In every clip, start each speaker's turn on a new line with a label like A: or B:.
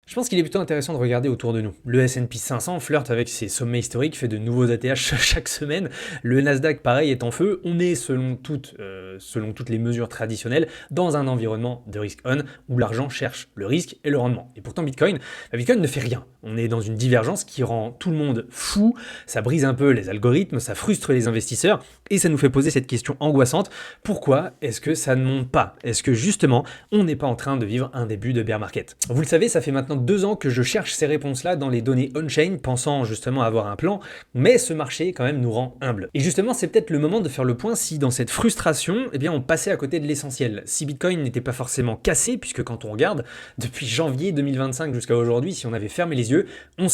A: Je pense qu'il est plutôt intéressant de regarder autour de nous. Le S&P 500 flirte avec ses sommets historiques, fait de nouveaux ATH chaque semaine. Le Nasdaq, pareil, est en feu. On est, selon toutes les mesures traditionnelles, dans un environnement de risk on, où l'argent cherche le risque et le rendement. Et pourtant, Bitcoin ne fait rien. On est dans une divergence qui rend tout le monde fou, ça brise un peu les algorithmes, ça frustre les investisseurs, et ça nous fait poser cette question angoissante. Pourquoi est-ce que ça ne monte pas? Est-ce que justement, on n'est pas en train de vivre un début de bear market? Vous le savez, ça fait maintenant 2 ans que je cherche ces réponses-là dans les données on-chain, pensant justement avoir un plan, mais ce marché quand même nous rend humble. Et justement, c'est peut-être le moment de faire le point si dans cette frustration, eh bien, on passait à côté de l'essentiel. Si Bitcoin n'était pas forcément cassé, puisque quand on regarde, depuis janvier 2025 jusqu'à aujourd'hui, si on avait fermé les yeux, on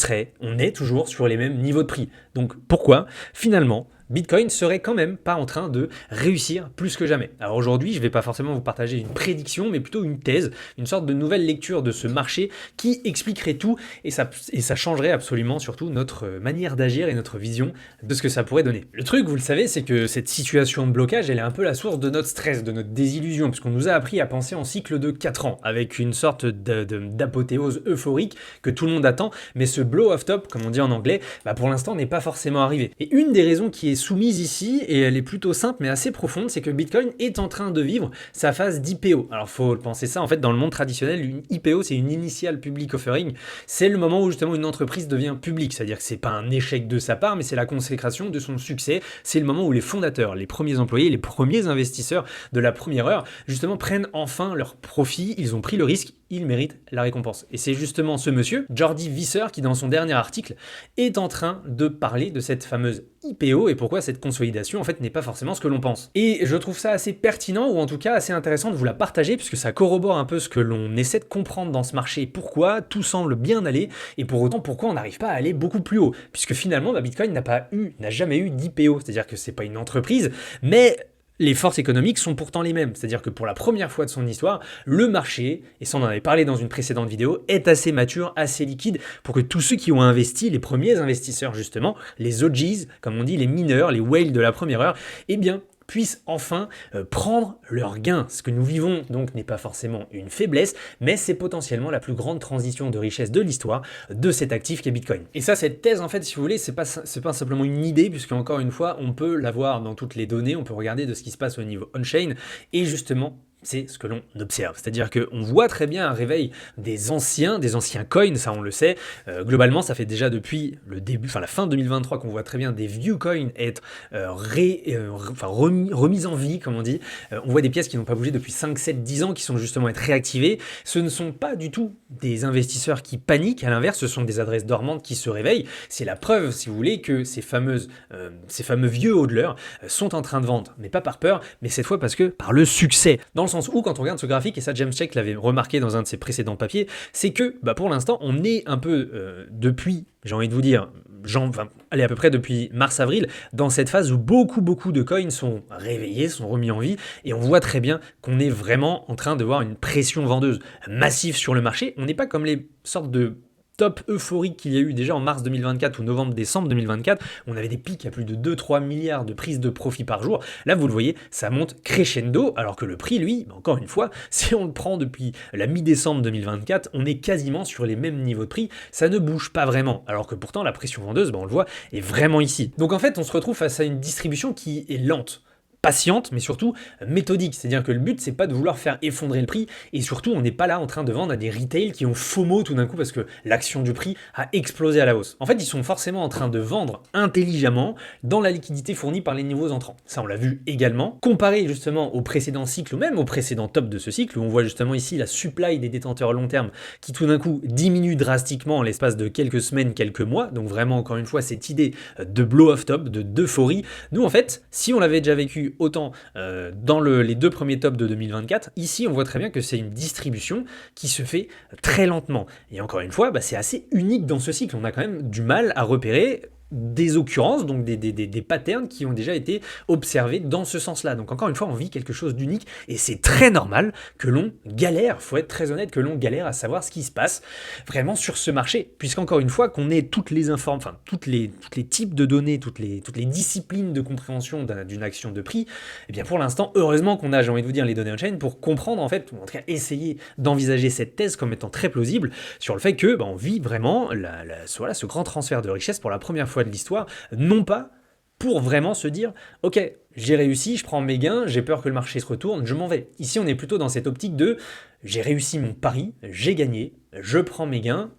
A: est toujours sur les mêmes niveaux de prix. Donc pourquoi, finalement, Bitcoin serait quand même pas en train de réussir plus que jamais. Alors aujourd'hui, je vais pas forcément vous partager une prédiction, mais plutôt une thèse, une sorte de nouvelle lecture de ce marché qui expliquerait tout et ça changerait absolument surtout notre manière d'agir et notre vision de ce que ça pourrait donner. Le truc, vous le savez, c'est que cette situation de blocage, elle est un peu la source de notre stress, de notre désillusion, parce qu'on nous a appris à penser en cycle de 4 ans, avec une sorte d'apothéose euphorique que tout le monde attend, mais ce blow off top, comme on dit en anglais, pour l'instant n'est pas forcément arrivé. Et une des raisons qui est soumise ici, et elle est plutôt simple mais assez profonde, c'est que Bitcoin est en train de vivre sa phase d'IPO. Alors faut penser ça, en fait dans le monde traditionnel, une IPO c'est une Initial Public Offering, c'est le moment où justement une entreprise devient publique, c'est-à-dire que c'est pas un échec de sa part, mais c'est la consécration de son succès, c'est le moment où les fondateurs, les premiers employés, les premiers investisseurs de la première heure, justement prennent enfin leur profit, ils ont pris le risque, ils méritent la récompense. Et c'est justement ce monsieur, Jordi Visser, qui dans son dernier article est en train de parler de cette fameuse IPO et pourquoi cette consolidation en fait n'est pas forcément ce que l'on pense. Et je trouve ça assez pertinent ou en tout cas assez intéressant de vous la partager puisque ça corrobore un peu ce que l'on essaie de comprendre dans ce marché, pourquoi tout semble bien aller et pour autant pourquoi on n'arrive pas à aller beaucoup plus haut puisque finalement Bitcoin n'a jamais eu d'IPO, c'est-à-dire que c'est pas une entreprise mais les forces économiques sont pourtant les mêmes, c'est-à-dire que pour la première fois de son histoire, le marché, et ça on en avait parlé dans une précédente vidéo, est assez mature, assez liquide pour que tous ceux qui ont investi, les premiers investisseurs justement, les OGs, comme on dit, les mineurs, les whales de la première heure, eh bien puissent enfin prendre leurs gains. Ce que nous vivons donc n'est pas forcément une faiblesse, mais c'est potentiellement la plus grande transition de richesse de l'histoire de cet actif qu'est Bitcoin. Et ça, cette thèse, en fait, si vous voulez, c'est pas simplement une idée, puisque encore une fois, on peut l'avoir dans toutes les données, on peut regarder de ce qui se passe au niveau on-chain, et justement, c'est ce que l'on observe. C'est-à-dire qu'on voit très bien un réveil des anciens coins, ça on le sait. Globalement, ça fait déjà depuis la fin 2023 qu'on voit très bien des vieux coins être remis en vie, comme on dit. On voit des pièces qui n'ont pas bougé depuis 5, 7, 10 ans, qui sont justement être réactivées. Ce ne sont pas du tout des investisseurs qui paniquent, à l'inverse, ce sont des adresses dormantes qui se réveillent. C'est la preuve, si vous voulez, que ces fameux vieux hodlers sont en train de vendre, mais pas par peur, mais cette fois parce que par le succès. Dans le sens où, quand on regarde ce graphique, et ça James Check l'avait remarqué dans un de ses précédents papiers, c'est que pour l'instant, on est un peu depuis, j'ai envie de vous dire, à peu près depuis mars-avril, dans cette phase où beaucoup de coins sont réveillés, sont remis en vie, et on voit très bien qu'on est vraiment en train de voir une pression vendeuse massive sur le marché. On n'est pas comme les sortes de top euphorique qu'il y a eu déjà en mars 2024 ou novembre-décembre 2024, on avait des pics à plus de 2-3 milliards de prises de profit par jour. Là, vous le voyez, ça monte crescendo, alors que le prix, lui, encore une fois, si on le prend depuis la mi-décembre 2024, on est quasiment sur les mêmes niveaux de prix, ça ne bouge pas vraiment, alors que pourtant la pression vendeuse, on le voit, est vraiment ici. Donc en fait, on se retrouve face à une distribution qui est lente, patiente, mais surtout méthodique. C'est-à-dire que le but, c'est pas de vouloir faire effondrer le prix, et surtout, on n'est pas là en train de vendre à des retails qui ont FOMO tout d'un coup parce que l'action du prix a explosé à la hausse. En fait, ils sont forcément en train de vendre intelligemment dans la liquidité fournie par les nouveaux entrants. Ça, on l'a vu également. Comparé justement au précédent cycle, ou même au précédent top de ce cycle, où on voit justement ici la supply des détenteurs long terme qui tout d'un coup diminue drastiquement en l'espace de quelques semaines, quelques mois. Donc vraiment, encore une fois, cette idée de blow-off top, d'euphorie. Nous, en fait, si on l'avait déjà vécu autant dans les 2 premiers tops de 2024, ici on voit très bien que c'est une distribution qui se fait très lentement. Et encore une fois, c'est assez unique dans ce cycle. On a quand même du mal à repérer des occurrences, donc des patterns qui ont déjà été observés dans ce sens-là. Donc encore une fois, on vit quelque chose d'unique et c'est très normal que l'on galère, faut être très honnête, que l'on galère à savoir ce qui se passe vraiment sur ce marché, puisqu'encore une fois, qu'on ait toutes les toutes les types de données, toutes les disciplines de compréhension d'une action de prix, et bien pour l'instant, heureusement qu'on a, j'ai envie de vous dire, les données on-chain pour comprendre en fait, ou en tout cas essayer d'envisager cette thèse comme étant très plausible sur le fait que on vit vraiment voilà, ce grand transfert de richesse pour la première fois de l'histoire, non pas pour vraiment se dire « Ok, j'ai réussi, je prends mes gains, j'ai peur que le marché se retourne, je m'en vais ». Ici, on est plutôt dans cette optique de « J'ai réussi mon pari, j'ai gagné, je prends mes gains ».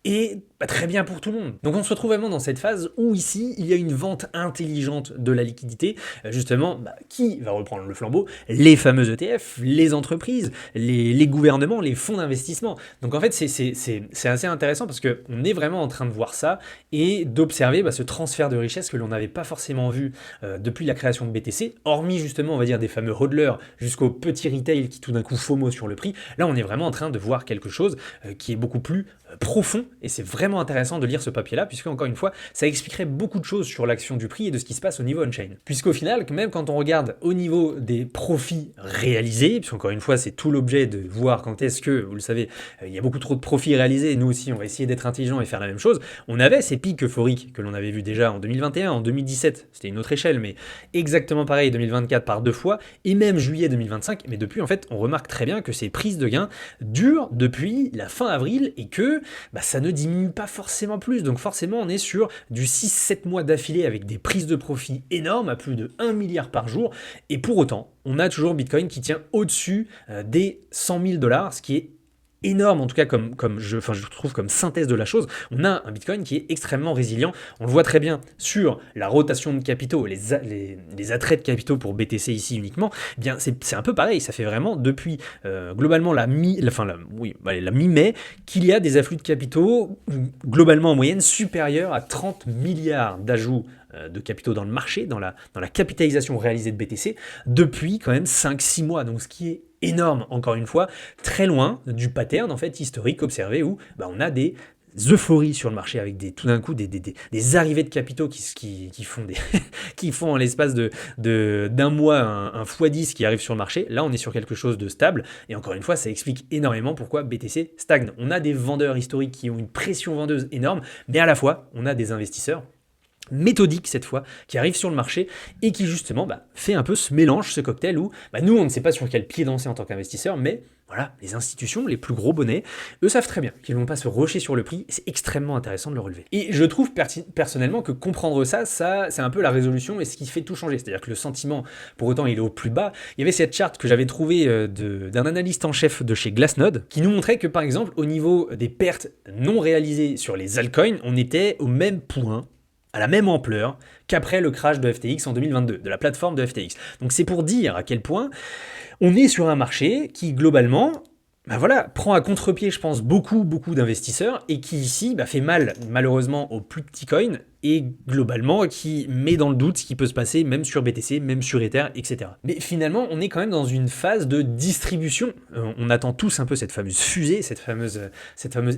A: Et très bien pour tout le monde. Donc on se retrouve vraiment dans cette phase où ici, il y a une vente intelligente de la liquidité. Justement, qui va reprendre le flambeau? Les fameux ETF, les entreprises, les gouvernements, les fonds d'investissement. Donc en fait, c'est assez intéressant parce qu'on est vraiment en train de voir ça et d'observer ce transfert de richesse que l'on n'avait pas forcément vu depuis la création de BTC, hormis justement, on va dire, des fameux hodlers jusqu'au petit retail qui tout d'un coup FOMO sur le prix. Là, on est vraiment en train de voir quelque chose qui est beaucoup plus profond, et c'est vraiment intéressant de lire ce papier-là, puisque encore une fois, ça expliquerait beaucoup de choses sur l'action du prix et de ce qui se passe au niveau on-chain. Puisqu'au final, même quand on regarde au niveau des profits réalisés, puisqu'encore une fois, c'est tout l'objet de voir quand est-ce que, vous le savez, il y a beaucoup trop de profits réalisés, et nous aussi, on va essayer d'être intelligents et faire la même chose, on avait ces pics euphoriques que l'on avait vus déjà en 2021, en 2017, c'était une autre échelle, mais exactement pareil, 2024 par 2 fois, et même juillet 2025, mais depuis, en fait, on remarque très bien que ces prises de gains durent depuis la fin avril, et que ça ne diminue pas forcément plus. Donc forcément, on est sur du 6-7 mois d'affilée avec des prises de profit énormes à plus de 1 milliard par jour. Et pour autant, on a toujours Bitcoin qui tient au-dessus des 100 000 $, ce qui est énorme, en tout cas je trouve comme synthèse de la chose. On a un Bitcoin qui est extrêmement résilient. On le voit très bien sur la rotation de capitaux, les attraits de capitaux pour BTC ici uniquement. Eh bien, c'est un peu pareil. Ça fait vraiment depuis globalement la mi-mai qu'il y a des afflux de capitaux globalement en moyenne supérieurs à 30 milliards d'ajouts de capitaux dans le marché, dans la capitalisation réalisée de BTC, depuis quand même 5-6 mois. Donc ce qui est énorme, encore une fois, très loin du pattern en fait historique observé où on a des euphories sur le marché avec tout d'un coup des arrivées de capitaux qui font qui font en l'espace d'un mois un x10 qui arrive sur le marché. Là, on est sur quelque chose de stable et encore une fois, ça explique énormément pourquoi BTC stagne. On a des vendeurs historiques qui ont une pression vendeuse énorme, mais à la fois, on a des investisseurs méthodique cette fois, qui arrive sur le marché et qui justement fait un peu ce mélange, ce cocktail où nous on ne sait pas sur quel pied danser en tant qu'investisseur, mais voilà, les institutions, les plus gros bonnets, eux savent très bien qu'ils ne vont pas se rusher sur le prix, et c'est extrêmement intéressant de le relever. Et je trouve personnellement que comprendre ça c'est un peu la résolution et ce qui fait tout changer, c'est-à-dire que le sentiment, pour autant il est au plus bas. Il y avait cette charte que j'avais trouvée d'un analyste en chef de chez Glassnode, qui nous montrait que par exemple au niveau des pertes non réalisées sur les altcoins, on était au même point, à la même ampleur qu'après le crash de FTX en 2022, de la plateforme de FTX. Donc c'est pour dire à quel point on est sur un marché qui globalement prend à contre-pied, je pense, beaucoup d'investisseurs et qui ici fait mal malheureusement aux plus petits coins et globalement qui met dans le doute ce qui peut se passer même sur BTC, même sur Ether, etc. Mais finalement, on est quand même dans une phase de distribution. On attend tous un peu cette fameuse fusée, cette fameuse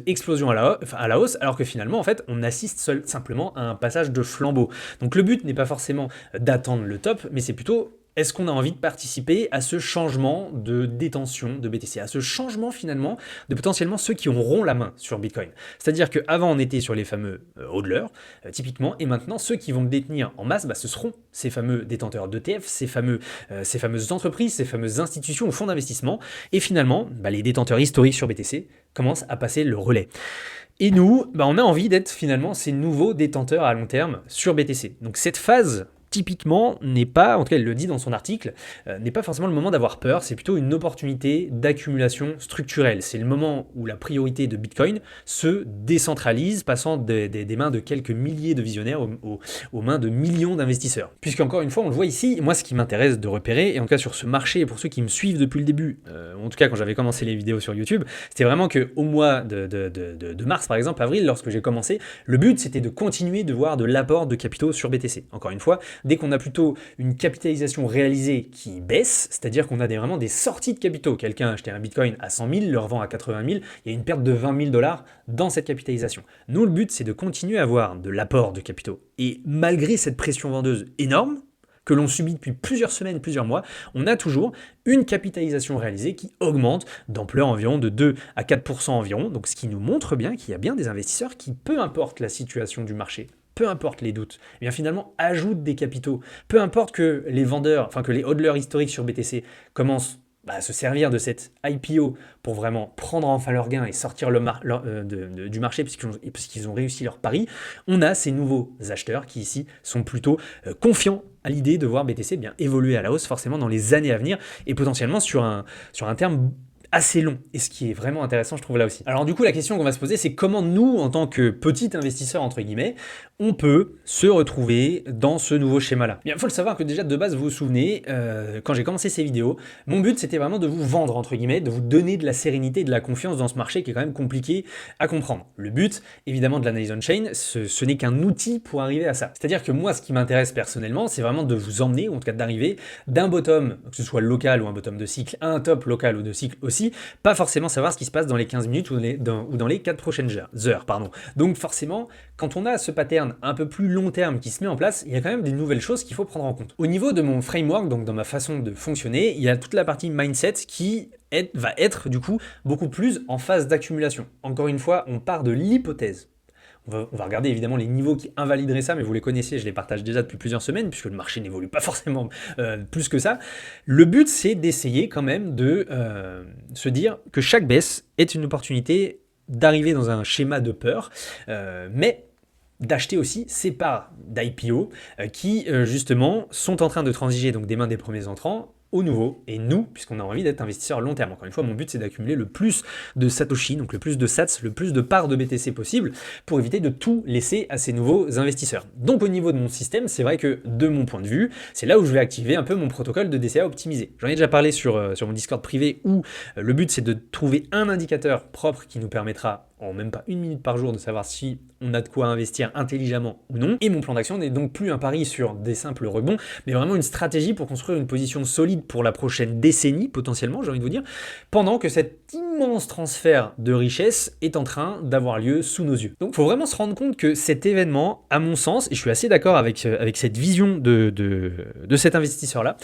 A: explosion à la hausse, alors que finalement, en fait, on assiste simplement à un passage de flambeau. Donc le but n'est pas forcément d'attendre le top, mais c'est plutôt est-ce qu'on a envie de participer à ce changement de détention de BTC, à ce changement finalement de potentiellement ceux qui auront la main sur Bitcoin. C'est-à-dire qu'avant on était sur les fameux hodlers, typiquement, et maintenant ceux qui vont le détenir en masse, ce seront ces fameux détenteurs d'ETF, ces fameuses entreprises, ces fameuses institutions ou fonds d'investissement, et finalement les détenteurs historiques sur BTC commencent à passer le relais. Et nous, on a envie d'être finalement ces nouveaux détenteurs à long terme sur BTC. Donc cette phase typiquement n'est pas, en tout cas elle le dit dans son article, n'est pas forcément le moment d'avoir peur, c'est plutôt une opportunité d'accumulation structurelle. C'est le moment où la priorité de Bitcoin se décentralise, passant des mains de quelques milliers de visionnaires aux mains de millions d'investisseurs. Puisqu'encore une fois, on le voit ici, moi ce qui m'intéresse de repérer, et en tout cas sur ce marché, pour ceux qui me suivent depuis le début, en tout cas quand j'avais commencé les vidéos sur YouTube, c'était vraiment qu'au mois de mars par exemple, avril, lorsque j'ai commencé, le but c'était de continuer de voir de l'apport de capitaux sur BTC. Encore une fois, dès qu'on a plutôt une capitalisation réalisée qui baisse, c'est-à-dire qu'on a vraiment des sorties de capitaux. Quelqu'un a acheté un Bitcoin à 100 000, le revend à 80 000, il y a une perte de 20 000 dollars dans cette capitalisation. Nous, le but, c'est de continuer à avoir de l'apport de capitaux. Et malgré cette pression vendeuse énorme, que l'on subit depuis plusieurs semaines, plusieurs mois, on a toujours une capitalisation réalisée qui augmente d'ampleur environ de 2 à 4% environ, donc ce qui nous montre bien qu'il y a bien des investisseurs qui, peu importe la situation du marché, peu importe les doutes, eh bien finalement ajoutent des capitaux. Peu importe que les vendeurs, enfin que les hodlers historiques sur BTC commencent à se servir de cette IPO pour vraiment prendre enfin leur gain et sortir du marché puisqu'ils ont réussi leur pari, on a ces nouveaux acheteurs qui ici sont plutôt confiants à l'idée de voir BTC bien évoluer à la hausse forcément dans les années à venir et potentiellement sur un terme assez long, et ce qui est vraiment intéressant je trouve là aussi. Alors du coup la question qu'on va se poser c'est comment nous en tant que petit investisseur entre guillemets on peut se retrouver dans ce nouveau schéma-là. Bien, il faut le savoir que déjà de base, vous vous souvenez, quand j'ai commencé ces vidéos, mon but c'était vraiment de vous vendre, entre guillemets, de vous donner de la sérénité et de la confiance dans ce marché qui est quand même compliqué à comprendre. Le but, évidemment, de l'analyse on-chain, ce n'est qu'un outil pour arriver à ça. C'est-à-dire que moi, ce qui m'intéresse personnellement, c'est vraiment de vous emmener, ou en tout cas d'arriver d'un bottom, que ce soit local ou un bottom de cycle, à un top local ou de cycle aussi, pas forcément savoir ce qui se passe dans les 15 minutes ou dans les 4 prochaines heures. Donc forcément, quand on a ce pattern un peu plus long terme qui se met en place, il y a quand même des nouvelles choses qu'il faut prendre en compte. Au niveau de mon framework, donc dans ma façon de fonctionner, il y a toute la partie mindset qui va être du coup beaucoup plus en phase d'accumulation. Encore une fois, on part de l'hypothèse. On va regarder évidemment les niveaux qui invalideraient ça, mais vous les connaissez, je les partage déjà depuis plusieurs semaines, puisque le marché n'évolue pas forcément plus que ça. Le but, c'est d'essayer quand même de se dire que chaque baisse est une opportunité d'arriver dans un schéma de peur, mais d'acheter aussi ces parts d'IPO qui justement sont en train de transiger donc des mains des premiers entrants aux nouveaux, et nous, puisqu'on a envie d'être investisseurs long terme. Encore une fois, mon but c'est d'accumuler le plus de Satoshi, donc le plus de Sats, le plus de parts de BTC possible, pour éviter de tout laisser à ces nouveaux investisseurs. Donc au niveau de mon système, c'est vrai que de mon point de vue, c'est là où je vais activer un peu mon protocole de DCA optimisé. J'en ai déjà parlé sur mon Discord privé, où le but c'est de trouver un indicateur propre qui nous permettra en même pas 1 minute par jour de savoir si on a de quoi investir intelligemment ou non. Et mon plan d'action n'est donc plus un pari sur des simples rebonds, mais vraiment une stratégie pour construire une position solide pour la prochaine décennie, potentiellement, j'ai envie de vous dire, pendant que cet immense transfert de richesse est en train d'avoir lieu sous nos yeux. Donc il faut vraiment se rendre compte que cet événement, à mon sens, et je suis assez d'accord avec cette vision de cet investisseur-là,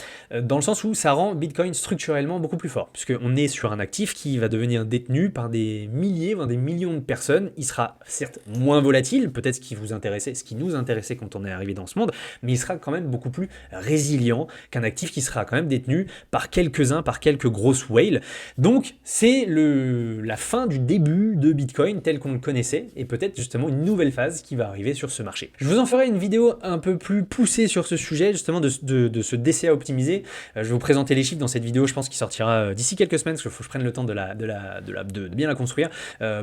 A: dans le sens où ça rend Bitcoin structurellement beaucoup plus fort, puisqu'on est sur un actif qui va devenir détenu par des milliers, voire des millions de personnes. Il sera certes moins volatile, peut-être ce qui nous intéressait quand on est arrivé dans ce monde, mais il sera quand même beaucoup plus résilient qu'un actif qui sera quand même détenu par quelques-uns, par quelques grosses whales. Donc c'est la fin du début de Bitcoin tel qu'on le connaissait, et peut-être justement une nouvelle phase qui va arriver sur ce marché. Je vous en ferai une vidéo un peu plus poussée sur ce sujet, justement de ce DCA optimisé. Je vais vous présenter les chiffres dans cette vidéo, je pense qu'il sortira d'ici quelques semaines, parce qu'il faut que je prenne le temps de bien la construire.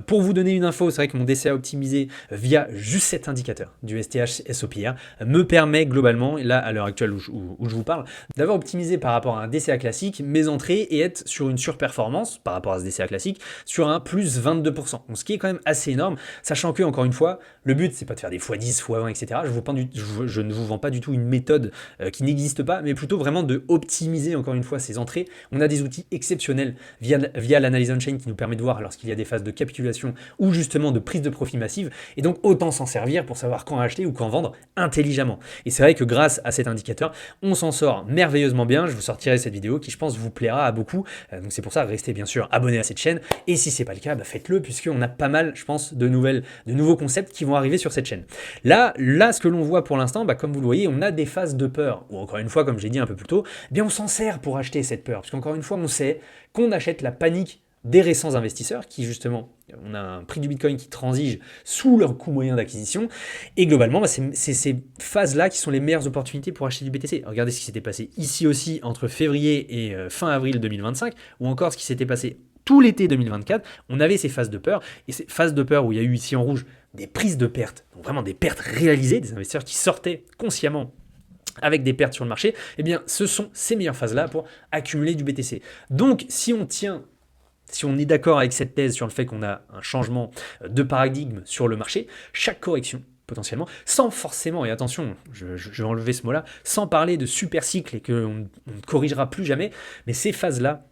A: Pour vous donner une info, c'est vrai que mon DCA optimisé via juste cet indicateur du STH SOPR me permet globalement, là à l'heure actuelle où je vous parle, d'avoir optimisé par rapport à un DCA classique mes entrées et être sur une surperformance par rapport à ce DCA classique sur un plus 22%. Donc ce qui est quand même assez énorme, sachant que encore une fois, le but c'est pas de faire des x10, x20, etc. Je ne vous vends pas du tout une méthode qui n'existe pas, mais plutôt vraiment de optimiser encore une fois ces entrées. On a des outils exceptionnels via l'analyse on-chain qui nous permet de voir lorsqu'il y a des phases de capitulation ou justement de prise de profit massive, et donc autant s'en servir pour savoir quand acheter ou quand vendre intelligemment. Et c'est vrai que grâce à cet indicateur, on s'en sort merveilleusement bien. Je vous sortirai cette vidéo qui je pense vous plaira à beaucoup, donc c'est pour ça, restez bien sûr abonnés à cette chaîne, et si c'est pas le cas, faites-le, puisqu'on a pas mal, je pense, de nouveaux concepts qui vont arriver sur cette chaîne. Là ce que l'on voit pour l'instant, comme vous le voyez, on a des phases de peur, ou encore une fois, comme j'ai dit un peu plus tôt, on s'en sert pour acheter cette peur, parce qu'encore une fois, on sait qu'on achète la panique des récents investisseurs qui justement, on a un prix du Bitcoin qui transige sous leur coût moyen d'acquisition, et globalement c'est ces phases-là qui sont les meilleures opportunités pour acheter du BTC. Regardez ce qui s'était passé ici aussi entre février et fin avril 2025, ou encore ce qui s'était passé tout l'été 2024, on avait ces phases de peur, et ces phases de peur où il y a eu ici en rouge des prises de pertes, donc vraiment des pertes réalisées, des investisseurs qui sortaient consciemment avec des pertes sur le marché, ce sont ces meilleures phases-là pour accumuler du BTC. Donc si on est d'accord avec cette thèse sur le fait qu'on a un changement de paradigme sur le marché, chaque correction potentiellement, sans forcément, et attention, je vais enlever ce mot-là, sans parler de super cycle et qu'on ne corrigera plus jamais, mais ces phases-là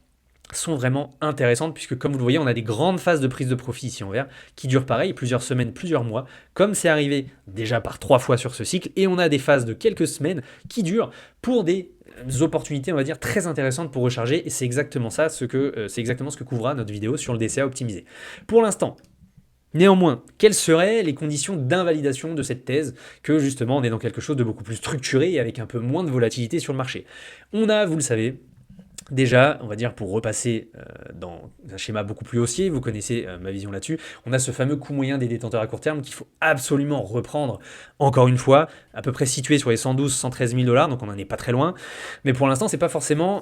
A: sont vraiment intéressantes puisque comme vous le voyez on a des grandes phases de prise de profit ici en vert qui durent pareil plusieurs semaines, plusieurs mois comme c'est arrivé déjà par 3 fois sur ce cycle et on a des phases de quelques semaines qui durent pour des opportunités on va dire très intéressantes pour recharger et c'est exactement ça c'est exactement ce que couvrira notre vidéo sur le DCA optimisé. Pour l'instant, néanmoins, quelles seraient les conditions d'invalidation de cette thèse que justement on est dans quelque chose de beaucoup plus structuré et avec un peu moins de volatilité sur le marché? On a, vous le savez, déjà, on va dire pour repasser dans un schéma beaucoup plus haussier, vous connaissez ma vision là-dessus, on a ce fameux coût moyen des détenteurs à court terme qu'il faut absolument reprendre, encore une fois, à peu près situé sur les 112 113 000 $, donc on n'en est pas très loin, mais pour l'instant c'est pas forcément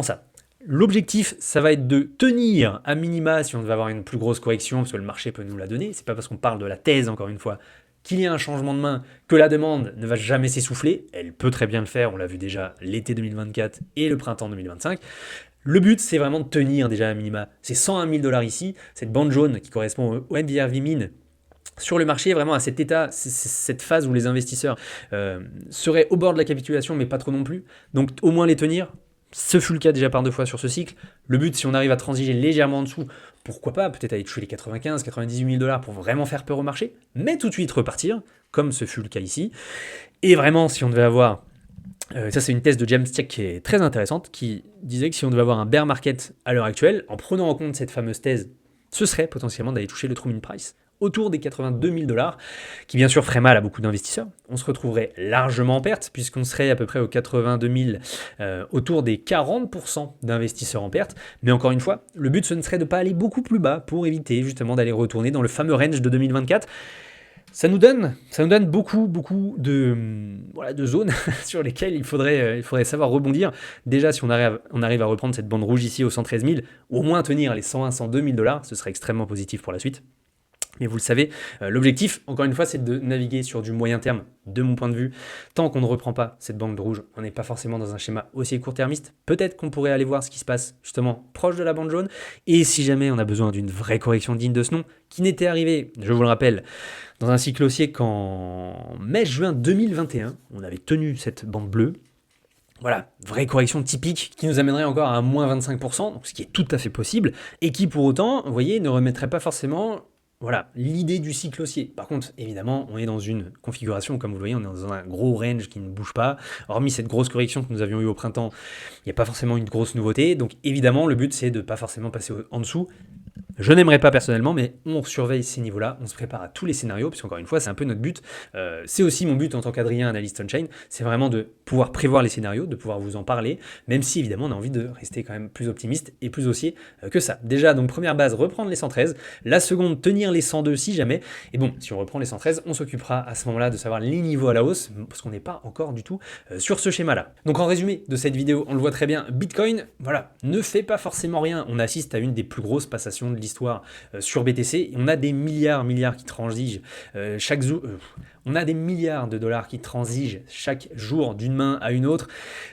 A: ça. L'objectif, ça va être de tenir à minima si on devait avoir une plus grosse correction, parce que le marché peut nous la donner, c'est pas parce qu'on parle de la thèse, encore une fois, qu'il y ait un changement de main, que la demande ne va jamais s'essouffler, elle peut très bien le faire, on l'a vu déjà l'été 2024 et le printemps 2025. Le but, c'est vraiment de tenir déjà à minima. C'est 101 000 $ ici, cette bande jaune qui correspond au NVRV min sur le marché, vraiment à cet état, cette phase où les investisseurs seraient au bord de la capitulation, mais pas trop non plus. Donc au moins les tenir. Ce fut le cas déjà par 2 fois sur ce cycle. Le but, si on arrive à transiger légèrement en dessous, pourquoi pas, peut-être aller toucher les 95, 98 000 $ pour vraiment faire peur au marché, mais tout de suite repartir, comme ce fut le cas ici. Et vraiment, si on devait avoir, ça c'est une thèse de James Tech qui est très intéressante, qui disait que si on devait avoir un bear market à l'heure actuelle, en prenant en compte cette fameuse thèse, ce serait potentiellement d'aller toucher le true min price autour des 82 000 $, qui bien sûr ferait mal à beaucoup d'investisseurs. On se retrouverait largement en perte, puisqu'on serait à peu près aux 82 000, autour des 40% d'investisseurs en perte. Mais encore une fois, le but ce ne serait de ne pas aller beaucoup plus bas pour éviter justement d'aller retourner dans le fameux range de 2024. Ça nous donne beaucoup de zones sur lesquelles il faudrait savoir rebondir. Déjà, si on arrive à reprendre cette bande rouge ici aux 113 000, au moins tenir les 101 102 000 $, ce serait extrêmement positif pour la suite. Mais vous le savez, l'objectif, encore une fois, c'est de naviguer sur du moyen terme, de mon point de vue. Tant qu'on ne reprend pas cette bande rouge, on n'est pas forcément dans un schéma aussi court-termiste. Peut-être qu'on pourrait aller voir ce qui se passe justement proche de la bande jaune. Et si jamais on a besoin d'une vraie correction digne de ce nom, qui n'était arrivée, je vous le rappelle, dans un cycle haussier qu'en mai-juin 2021, on avait tenu cette bande bleue. Voilà, vraie correction typique qui nous amènerait encore à un moins 25%, donc ce qui est tout à fait possible, et qui pour autant, vous voyez, ne remettrait pas forcément... Voilà, l'idée du cycle haussier. Par contre, évidemment, on est dans une configuration, comme vous le voyez, on est dans un gros range qui ne bouge pas. Hormis cette grosse correction que nous avions eue au printemps, il n'y a pas forcément une grosse nouveauté. Donc évidemment, le but, c'est de ne pas forcément passer en dessous. Je n'aimerais pas personnellement, mais on surveille ces niveaux-là, on se prépare à tous les scénarios, puisqu'encore une fois, c'est un peu notre but. C'est aussi mon but en tant qu'Adrien, analyste on-chain, c'est vraiment de pouvoir prévoir les scénarios, de pouvoir vous en parler, même si évidemment on a envie de rester quand même plus optimiste et plus haussier que ça. Déjà, donc première base, reprendre les 113, la seconde, tenir les 102 si jamais, et bon, si on reprend les 113, on s'occupera à ce moment-là de savoir les niveaux à la hausse, parce qu'on n'est pas encore du tout sur ce schéma-là. Donc en résumé de cette vidéo, on le voit très bien, Bitcoin, voilà, ne fait pas forcément rien, on assiste à une des plus grosses passations de l'histoire sur BTC, on a des milliards qui transigent chaque jour, on a des milliards de dollars qui transigent chaque jour d'une main à une autre,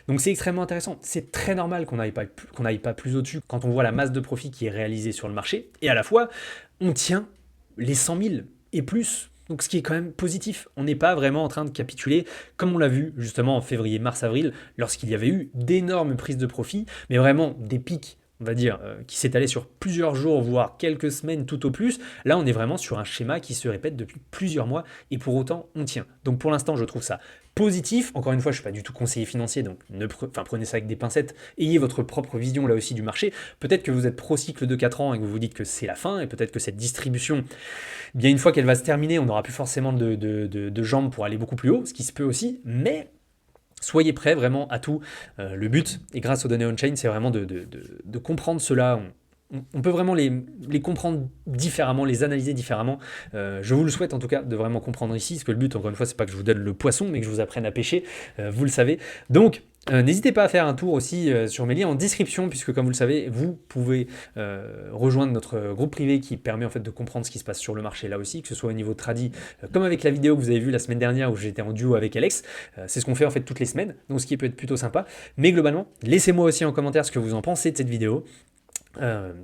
A: donc c'est extrêmement intéressant, c'est très normal qu'on n'aille pas plus au-dessus quand on voit la masse de profit qui est réalisée sur le marché, et à la fois, on tient les 100 000 et plus. Donc ce qui est quand même positif, on n'est pas vraiment en train de capituler, comme on l'a vu justement en février, mars, avril, lorsqu'il y avait eu d'énormes prises de profit, mais vraiment des pics, on va dire, qui s'étalaient sur plusieurs jours, voire quelques semaines tout au plus. Là, on est vraiment sur un schéma qui se répète depuis plusieurs mois, et pour autant, on tient. Donc pour l'instant, je trouve ça positif. Encore une fois, je ne suis pas du tout conseiller financier, donc prenez ça avec des pincettes, ayez votre propre vision là aussi du marché. Peut-être que vous êtes pro-cycle de 4 ans et que vous vous dites que c'est la fin, et peut-être que cette distribution, bien une fois qu'elle va se terminer, on n'aura plus forcément de jambes pour aller beaucoup plus haut, ce qui se peut aussi, mais soyez prêts vraiment à tout. Le but, et grâce aux données on-chain, c'est vraiment de comprendre cela. On peut vraiment les comprendre différemment, les analyser différemment. Je vous le souhaite en tout cas de vraiment comprendre ici, parce que le but, encore une fois, c'est pas que je vous donne le poisson, mais que je vous apprenne à pêcher, vous le savez. Donc, n'hésitez pas à faire un tour aussi sur mes liens en description, puisque comme vous le savez, vous pouvez rejoindre notre groupe privé qui permet en fait de comprendre ce qui se passe sur le marché là aussi, que ce soit au niveau tradi, comme avec la vidéo que vous avez vue la semaine dernière où j'étais en duo avec Alex. C'est ce qu'on fait en fait toutes les semaines, donc ce qui peut être plutôt sympa. Mais globalement, laissez-moi aussi en commentaire ce que vous en pensez de cette vidéo.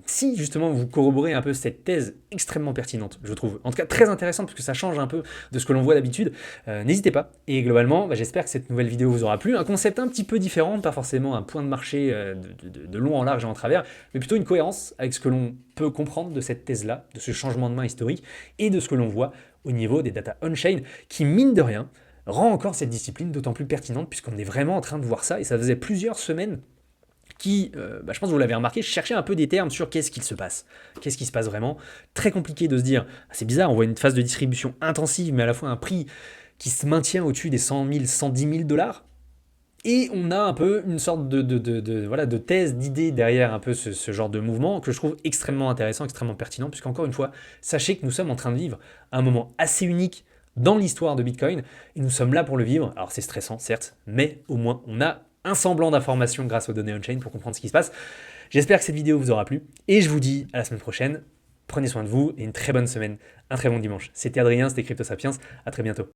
A: Si justement vous corroborez un peu cette thèse extrêmement pertinente, je trouve, en tout cas très intéressante parce que ça change un peu de ce que l'on voit d'habitude, n'hésitez pas. Et globalement, j'espère que cette nouvelle vidéo vous aura plu. Un concept un petit peu différent, pas forcément un point de marché de long en large et en travers, mais plutôt une cohérence avec ce que l'on peut comprendre de cette thèse-là, de ce changement de main historique et de ce que l'on voit au niveau des data on-chain, qui mine de rien rend encore cette discipline d'autant plus pertinente puisqu'on est vraiment en train de voir ça et ça faisait plusieurs semaines qui, je pense que vous l'avez remarqué, cherchait un peu des termes sur qu'est-ce qu'il se passe. Qu'est-ce qui se passe vraiment. Très compliqué de se dire, c'est bizarre, on voit une phase de distribution intensive, mais à la fois un prix qui se maintient au-dessus des 100 000, 110 000 dollars. Et on a un peu une sorte de thèse, d'idée derrière un peu ce genre de mouvement que je trouve extrêmement intéressant, extrêmement pertinent, puisqu'encore une fois, sachez que nous sommes en train de vivre un moment assez unique dans l'histoire de Bitcoin, et nous sommes là pour le vivre. Alors c'est stressant, certes, mais au moins on a un semblant d'information grâce aux données on-chain pour comprendre ce qui se passe. J'espère que cette vidéo vous aura plu, et je vous dis à la semaine prochaine. Prenez soin de vous, et une très bonne semaine, un très bon dimanche. C'était Adrien, c'était Crypto Sapiens, à très bientôt.